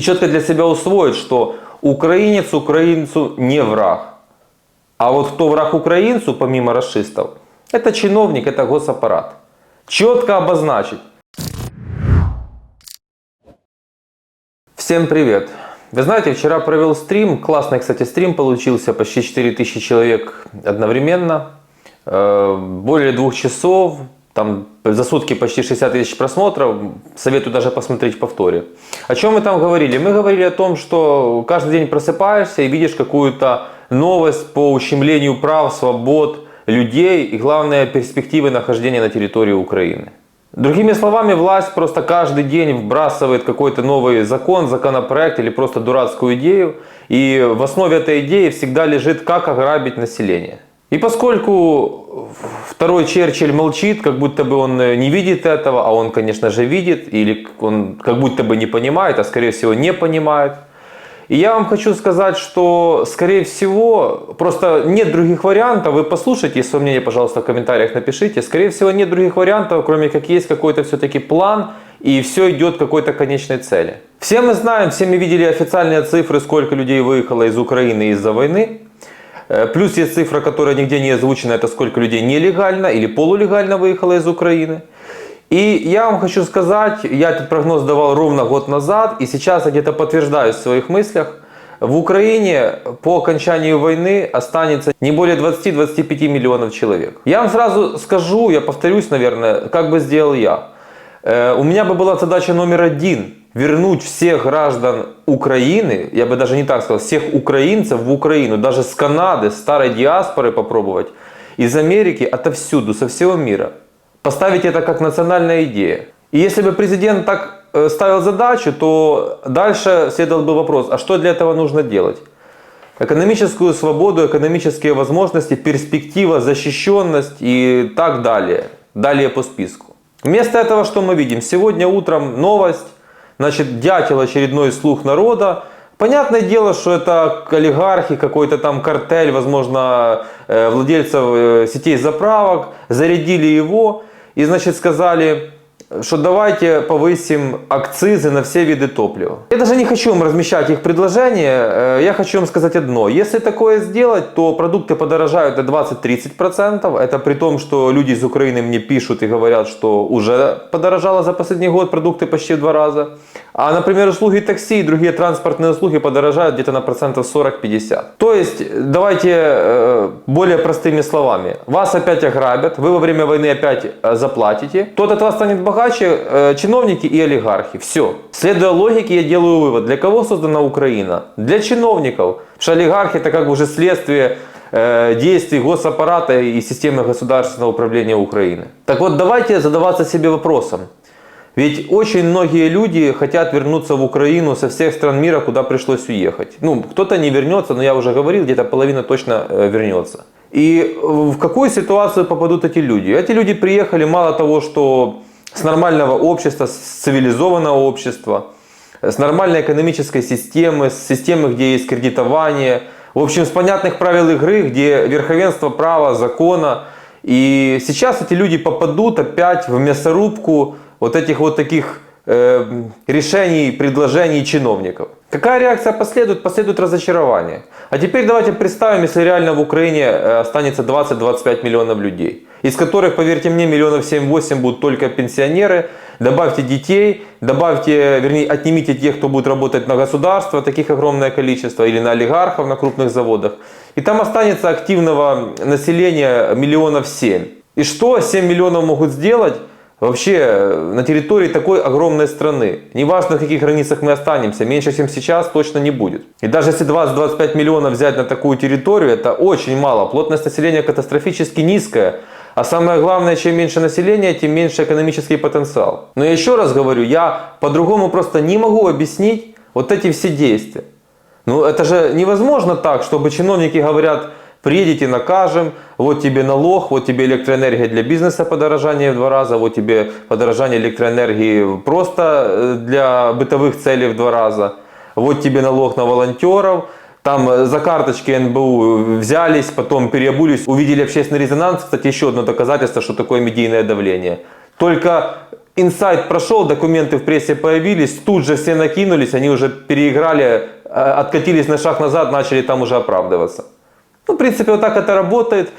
И четко для себя усвоить, что украинец украинцу не враг. А вот кто враг украинцу, помимо расистов, это чиновник, это госаппарат. Четко обозначить. Всем привет! Вы знаете, вчера провел стрим, классный, кстати, стрим получился, почти 4000 человек одновременно, более 2 часов, там за сутки почти 60 тысяч просмотров, советую даже посмотреть в повторе. О чем мы там говорили? Мы говорили о том, что каждый день просыпаешься и видишь какую-то новость по ущемлению прав, свобод людей и, главное, перспективы нахождения на территории Украины. Другими словами, власть просто каждый день вбрасывает какой-то новый закон, законопроект или просто дурацкую идею. И в основе этой идеи всегда лежит, как ограбить население. И поскольку второй Черчилль молчит, как будто бы он не видит этого, а он, конечно же, видит, или он как будто бы не понимает, а скорее всего не понимает. И я вам хочу сказать, что, скорее всего, просто нет других вариантов. Вы послушайте, свое мнение, пожалуйста, в комментариях напишите. Скорее всего, нет других вариантов, кроме как есть какой-то все-таки план, и все идет к какой-то конечной цели. Все мы знаем, все мы видели официальные цифры, сколько людей выехало из Украины из-за войны. Плюс есть цифра, которая нигде не озвучена, это сколько людей нелегально или полулегально выехало из Украины. И я вам хочу сказать, я этот прогноз давал ровно год назад, и сейчас я где-то подтверждаю в своих мыслях. В Украине по окончанию войны останется не более 20-25 миллионов человек. Я вам сразу скажу, я повторюсь, наверное, как бы сделал я. У меня бы была задача номер 1 – вернуть всех граждан Украины, я бы даже не так сказал, всех украинцев в Украину, даже с Канады, с старой диаспоры попробовать, из Америки, отовсюду, со всего мира. Поставить это как национальная идея. И если бы президент так ставил задачу, то дальше следовал бы вопрос, а что для этого нужно делать? Экономическую свободу, экономические возможности, перспектива, защищенность и так далее. Далее по списку. Вместо этого что мы видим? Сегодня утром новость, значит, дятел очередной слух народа. Понятное дело, что это олигархи, какой-то там картель, возможно, владельцев сетей заправок, зарядили его. И, значит, сказали, что давайте повысим акцизы на все виды топлива. Я даже не хочу вам размещать их предложения, я хочу вам сказать одно. Если такое сделать, то продукты подорожают до 20-30%. Это при том, что люди из Украины мне пишут и говорят, что уже подорожало за последний год продукты почти в 2 раза. А, например, услуги такси и другие транспортные услуги подорожают где-то на процентов 40-50. То есть, давайте более простыми словами. Вас опять ограбят, вы во время войны опять заплатите. Тот от вас станет богаче, чиновники и олигархи. Все. Следуя логике, я делаю вывод. Для кого создана Украина? Для чиновников. Потому что олигархи это как бы уже следствие действий госаппарата и системы государственного управления Украины. Так вот, давайте задаваться себе вопросом. Ведь очень многие люди хотят вернуться в Украину со всех стран мира, куда пришлось уехать. Ну, кто-то не вернется, но я уже говорил, где-то половина точно вернется. И в какую ситуацию попадут эти люди? Эти люди приехали мало того, что с нормального общества, с цивилизованного общества, с нормальной экономической системы, с системы, где есть кредитование, в общем, с понятных правил игры, где верховенство права, закона. И сейчас эти люди попадут опять в мясорубку вот этих вот таких решений, предложений чиновников. Какая реакция последует? Последует разочарование. А теперь давайте представим, если реально в Украине останется 20-25 миллионов людей, из которых, поверьте мне, миллионов 7-8 будут только пенсионеры. Добавьте детей, добавьте, вернее, отнимите тех, кто будет работать на государство, таких огромное количество, или на олигархов на крупных заводах. И там останется активного населения миллионов 7. И что 7 миллионов могут сделать? Вообще на территории такой огромной страны, неважно в каких границах мы останемся, меньше чем сейчас точно не будет. И даже если 20-25 миллионов взять на такую территорию, это очень мало. Плотность населения катастрофически низкая. А самое главное, чем меньше населения, тем меньше экономический потенциал. Но я еще раз говорю, я по-другому просто не могу объяснить вот эти все действия. Ну это же невозможно так, чтобы чиновники говорят: приедете, накажем, вот тебе налог, вот тебе электроэнергия для бизнеса подорожание в 2 раза, вот тебе подорожание электроэнергии просто для бытовых целей в 2 раза, вот тебе налог на волонтеров, там за карточки НБУ взялись, потом переобулись, увидели общественный резонанс. Кстати, еще одно доказательство, что такое медийное давление. Только инсайт прошел, документы в прессе появились, тут же все накинулись, они уже переиграли, откатились на шаг назад, начали там уже оправдываться. Ну, в принципе, вот так это работает.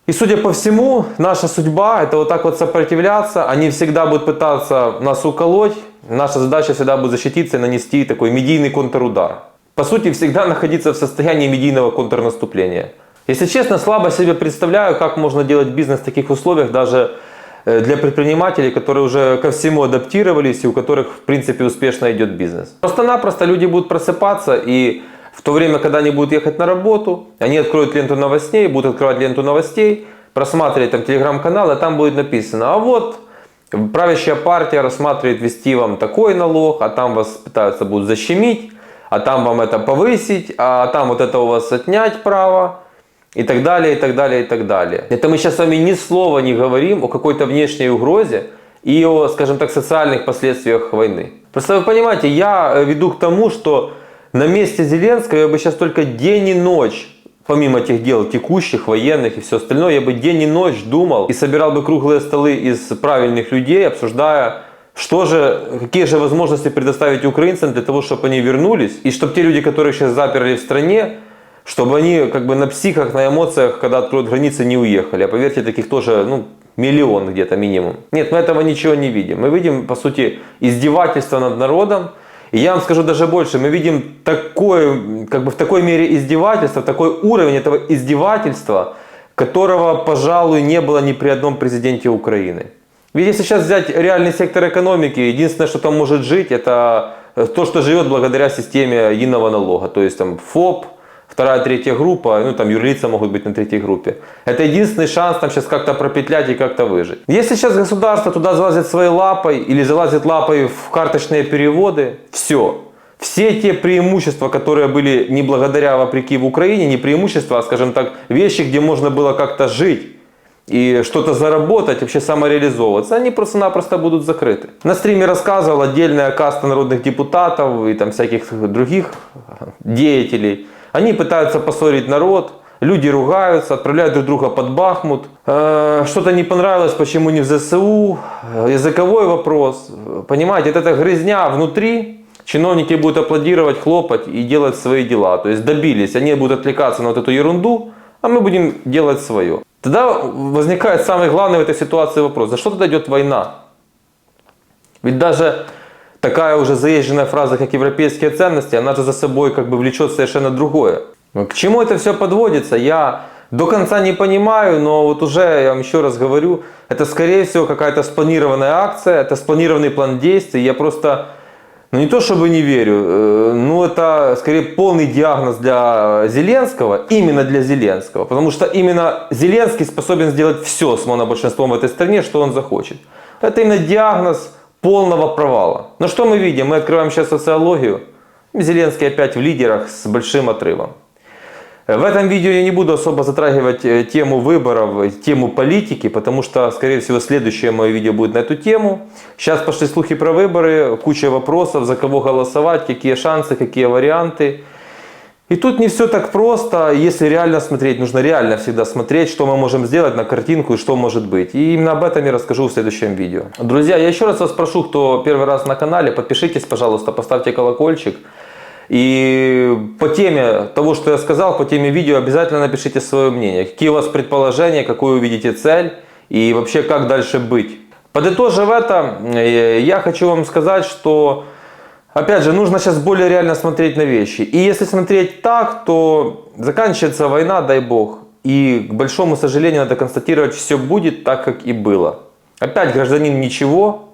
И, судя по всему, наша судьба – это вот так вот сопротивляться. Они всегда будут пытаться нас уколоть. Наша задача всегда будет защититься и нанести такой медийный контрудар. По сути, всегда находиться в состоянии медийного контрнаступления. Если честно, слабо себе представляю, как можно делать бизнес в таких условиях, даже для предпринимателей, которые уже ко всему адаптировались и у которых, в принципе, успешно идет бизнес. Просто-напросто люди будут просыпаться, и в то время, когда они будут ехать на работу, они откроют ленту новостей, будут открывать ленту новостей, просматривать там телеграм-канал, и там будет написано: а вот правящая партия рассматривает ввести вам такой налог, а там вас пытаются будут защемить, а там вам это повысить, а там вот это у вас отнять право. И так далее, и так далее, и так далее. Это мы сейчас с вами ни слова не говорим о какой-то внешней угрозе и о, скажем так, социальных последствиях войны. Просто вы понимаете, я веду к тому, что на месте Зеленского я бы сейчас только день и ночь, помимо тех дел текущих, военных и все остальное, я бы день и ночь думал и собирал бы круглые столы из правильных людей, обсуждая, какие же возможности предоставить украинцам для того, чтобы они вернулись, и чтобы те люди, которые сейчас заперли в стране, чтобы они как бы на психах, на эмоциях, когда откроют границы, не уехали. А поверьте, таких тоже миллион где-то минимум. Нет, мы этого ничего не видим. Мы видим, по сути, издевательство над народом. И я вам скажу даже больше. Мы видим такое, как бы в такой мере издевательство, такой уровень этого издевательства, которого, пожалуй, не было ни при одном президенте Украины. Ведь если сейчас взять реальный сектор экономики, единственное, что там может жить, это то, что живет благодаря системе единого налога. То есть там ФОП, вторая, третья группа, там юрлица могут быть на третьей группе. Это единственный шанс там сейчас как-то пропетлять и как-то выжить. Если сейчас государство туда залазит своей лапой или залазит лапой в карточные переводы, все. Все те преимущества, которые были не благодаря, вопреки в Украине, не преимущества, а, скажем так, вещи, где можно было как-то жить и что-то заработать, вообще самореализовываться, они просто-напросто будут закрыты. На стриме рассказывал отдельная каста народных депутатов и там всяких других деятелей. Они пытаются поссорить народ, люди ругаются, отправляют друг друга под Бахмут. Что-то не понравилось, почему не в ЗСУ, языковой вопрос. Понимаете, это грязня внутри, чиновники будут аплодировать, хлопать и делать свои дела. То есть добились, они будут отвлекаться на вот эту ерунду, а мы будем делать свое. Тогда возникает самый главный в этой ситуации вопрос: за что тогда идет война? Ведь даже такая уже заезженная фраза, как европейские ценности, она же за собой как бы влечет совершенно другое. К чему это все подводится, я до конца не понимаю, но вот уже, я вам еще раз говорю, это скорее всего какая-то спланированная акция, это спланированный план действий. Я просто, не то чтобы не верю, но это скорее полный диагноз для Зеленского, именно для Зеленского. Потому что именно Зеленский способен сделать все с монобольшинством в этой стране, что он захочет. Это именно диагноз полного провала. Но что мы видим? Мы открываем сейчас социологию. Зеленский опять в лидерах с большим отрывом. В этом видео я не буду особо затрагивать тему выборов, тему политики, потому что, скорее всего, следующее мое видео будет на эту тему. Сейчас пошли слухи про выборы, куча вопросов, за кого голосовать, какие шансы, какие варианты. И тут не все так просто. Если реально смотреть, нужно реально всегда смотреть, что мы можем сделать на картинку и что может быть. И именно об этом я расскажу в следующем видео. Друзья, я еще раз вас прошу, кто первый раз на канале, подпишитесь, пожалуйста, поставьте колокольчик. И по теме того, что я сказал, по теме видео обязательно напишите свое мнение. Какие у вас предположения, какую вы видите цель и вообще как дальше быть. Подытожив это, я хочу вам сказать, что опять же, нужно сейчас более реально смотреть на вещи. И если смотреть так, то заканчивается война, дай бог. И, к большому сожалению, надо констатировать, все будет так, как и было. Опять гражданин ничего.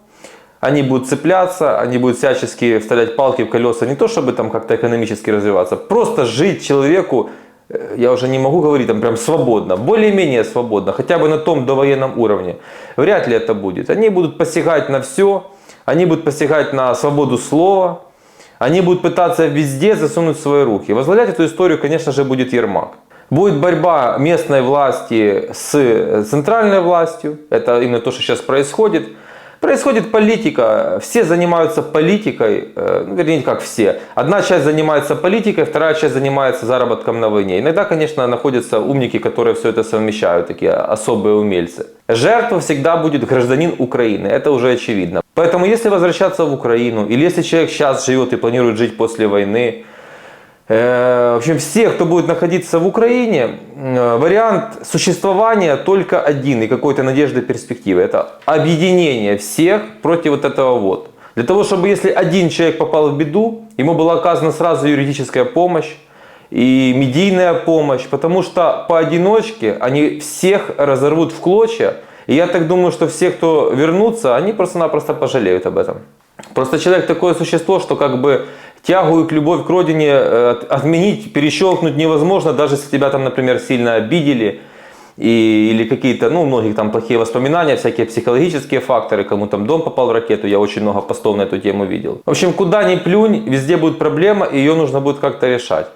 Они будут цепляться, они будут всячески вставлять палки в колеса. Не то, чтобы там как-то экономически развиваться. Просто жить человеку, я уже не могу говорить там прям свободно. Более-менее свободно. Хотя бы на том довоенном уровне. Вряд ли это будет. Они будут посягать на все. Они будут посягать на свободу слова, они будут пытаться везде засунуть свои руки. Возглавлять эту историю, конечно же, будет Ермак. Будет борьба местной власти с центральной властью, это именно то, что сейчас происходит. Происходит политика, все занимаются политикой, ну, вернее, как все. Одна часть занимается политикой, вторая часть занимается заработком на войне. Иногда, конечно, находятся умники, которые все это совмещают, такие особые умельцы. Жертва всегда будет гражданин Украины, это уже очевидно. Поэтому, если возвращаться в Украину, или если человек сейчас живет и планирует жить после войны, в общем, все, кто будет находиться в Украине, вариант существования только один и какой-то надежды перспективы. Это объединение всех против вот этого вот. Для того, чтобы если один человек попал в беду, ему была оказана сразу юридическая помощь и медийная помощь, потому что поодиночке они всех разорвут в клочья. И я так думаю, что все, кто вернутся, они просто-напросто пожалеют об этом. Просто человек такое существо, что как бы тягу и любовь к родине отменить, перещелкнуть невозможно, даже если тебя там, например, сильно обидели, или какие-то, ну, у многих там плохие воспоминания, всякие психологические факторы, кому там дом попал в ракету, я очень много постов на эту тему видел. В общем, куда ни плюнь, везде будет проблема, и ее нужно будет как-то решать.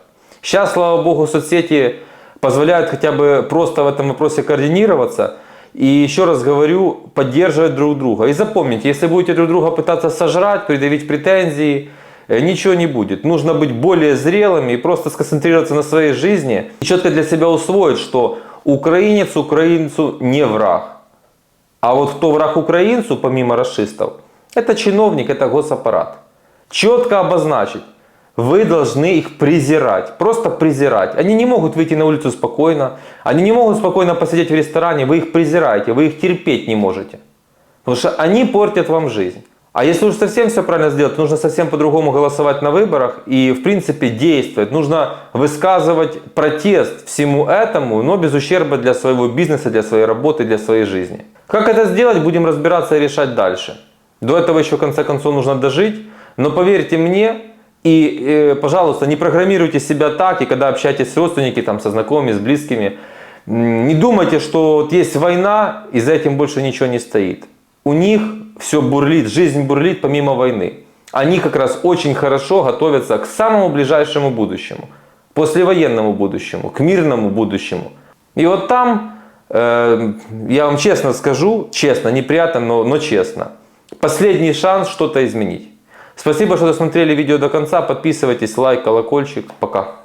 Сейчас, слава богу, соцсети позволяют хотя бы просто в этом вопросе координироваться. И еще раз говорю, поддерживать друг друга. И запомните, если будете друг друга пытаться сожрать, предъявить претензии, ничего не будет. Нужно быть более зрелыми и просто сконцентрироваться на своей жизни. И четко для себя усвоить, что украинец украинцу не враг. А вот кто враг украинцу, помимо расистов, это чиновник, это госаппарат. Четко обозначить. Вы должны их презирать, просто презирать. Они не могут выйти на улицу спокойно, они не могут спокойно посидеть в ресторане, вы их презираете, вы их терпеть не можете. Потому что они портят вам жизнь. А если уж совсем все правильно сделать, нужно совсем по-другому голосовать на выборах и в принципе действовать. Нужно высказывать протест всему этому, но без ущерба для своего бизнеса, для своей работы, для своей жизни. Как это сделать, будем разбираться и решать дальше. До этого еще в конце концов нужно дожить, но поверьте мне, и, пожалуйста, не программируйте себя так, и когда общаетесь с родственниками, там, со знакомыми, с близкими, не думайте, что вот есть война, и за этим больше ничего не стоит. У них все бурлит, жизнь бурлит помимо войны. Они как раз очень хорошо готовятся к самому ближайшему будущему, послевоенному будущему, к мирному будущему. И вот там, я вам честно скажу, честно, неприятно, но честно, последний шанс что-то изменить. Спасибо, что досмотрели видео до конца. Подписывайтесь, лайк, колокольчик. Пока.